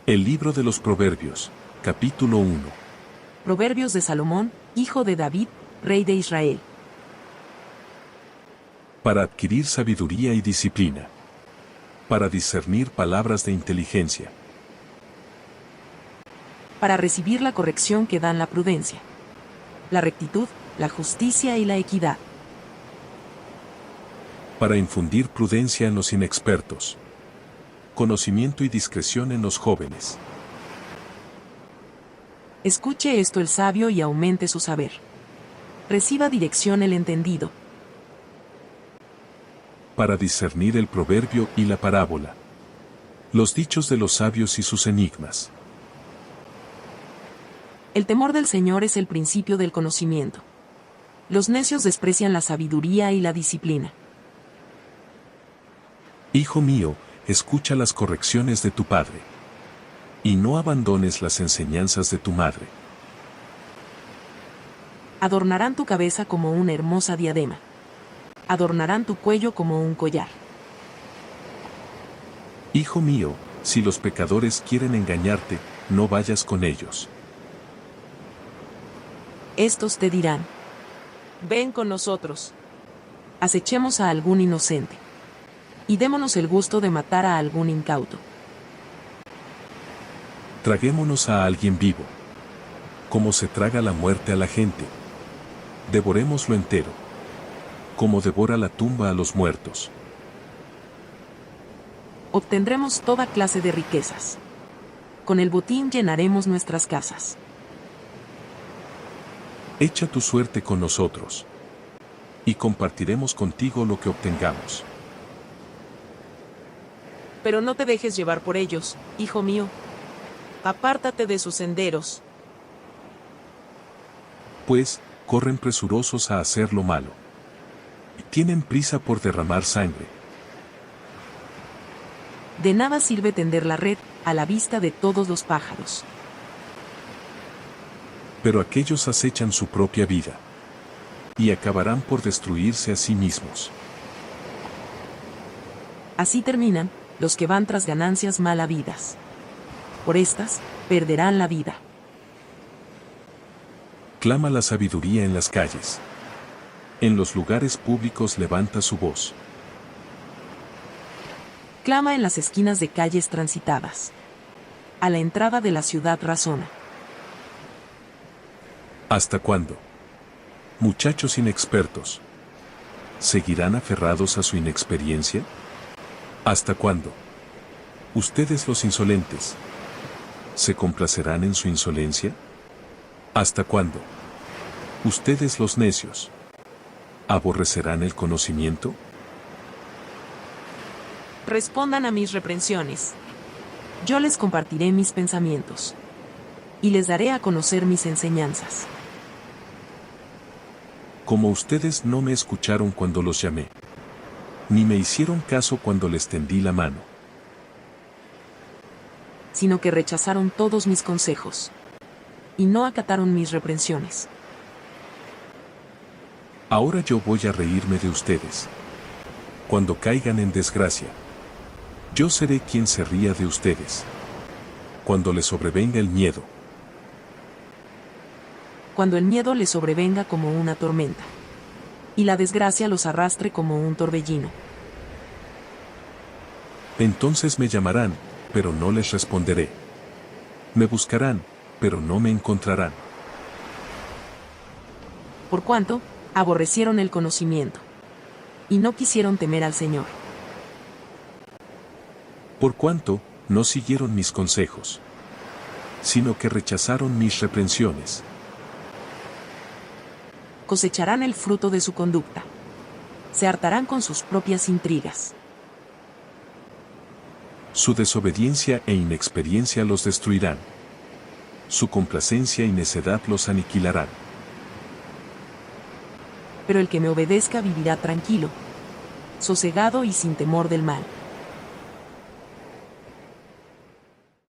El libro de los Proverbios, capítulo 1. Proverbios de Salomón, hijo de David, rey de Israel. Para adquirir sabiduría y disciplina. Para discernir palabras de inteligencia. Para recibir la corrección que dan la prudencia, la rectitud, la justicia y la equidad. Para infundir prudencia en los inexpertos. Conocimiento y discreción en los jóvenes. Escuche esto el sabio y aumente su saber. Reciba dirección el entendido. Para discernir el proverbio y la parábola. Los dichos de los sabios y sus enigmas. El temor del Señor es el principio del conocimiento. Los necios desprecian la sabiduría y la disciplina. Hijo mío, escucha las correcciones de tu padre. Y no abandones las enseñanzas de tu madre. Adornarán tu cabeza como una hermosa diadema. Adornarán tu cuello como un collar. Hijo mío, si los pecadores quieren engañarte, no vayas con ellos. Estos te dirán: ven con nosotros. Acechemos a algún inocente. Y démonos el gusto de matar a algún incauto. Traguémonos a alguien vivo. Como se traga la muerte a la gente. Devorémoslo entero. Como devora la tumba a los muertos. Obtendremos toda clase de riquezas. Con el botín llenaremos nuestras casas. Echa tu suerte con nosotros. Y compartiremos contigo lo que obtengamos. Pero no te dejes llevar por ellos, hijo mío. Apártate de sus senderos. Pues, corren presurosos a hacer lo malo. Y tienen prisa por derramar sangre. De nada sirve tender la red a la vista de todos los pájaros. Pero aquellos acechan su propia vida. Y acabarán por destruirse a sí mismos. Así terminan los que van tras ganancias mal habidas. Por estas, perderán la vida. Clama la sabiduría en las calles. En los lugares públicos levanta su voz. Clama en las esquinas de calles transitadas. A la entrada de la ciudad razona. ¿Hasta cuándo? Muchachos inexpertos. ¿Seguirán aferrados a su inexperiencia? ¿Hasta cuándo? Ustedes los insolentes. ¿Se complacerán en su insolencia? ¿Hasta cuándo? Ustedes los necios. ¿Aborrecerán el conocimiento? Respondan a mis reprensiones. Yo les compartiré mis pensamientos. Y les daré a conocer mis enseñanzas. Como ustedes no me escucharon cuando los llamé. Ni me hicieron caso cuando les tendí la mano. Sino que rechazaron todos mis consejos. Y no acataron mis reprensiones. Ahora yo voy a reírme de ustedes. Cuando caigan en desgracia. Yo seré quien se ría de ustedes. Cuando les sobrevenga el miedo. Cuando el miedo les sobrevenga como una tormenta. Y la desgracia los arrastre como un torbellino. Entonces me llamarán, pero no les responderé. Me buscarán, pero no me encontrarán. Por cuanto, aborrecieron el conocimiento. Y no quisieron temer al Señor. Por cuanto, no siguieron mis consejos. Sino que rechazaron mis reprensiones. Cosecharán el fruto de su conducta. Se hartarán con sus propias intrigas. Su desobediencia e inexperiencia los destruirán. Su complacencia y necedad los aniquilarán. Pero el que me obedezca vivirá tranquilo, sosegado y sin temor del mal.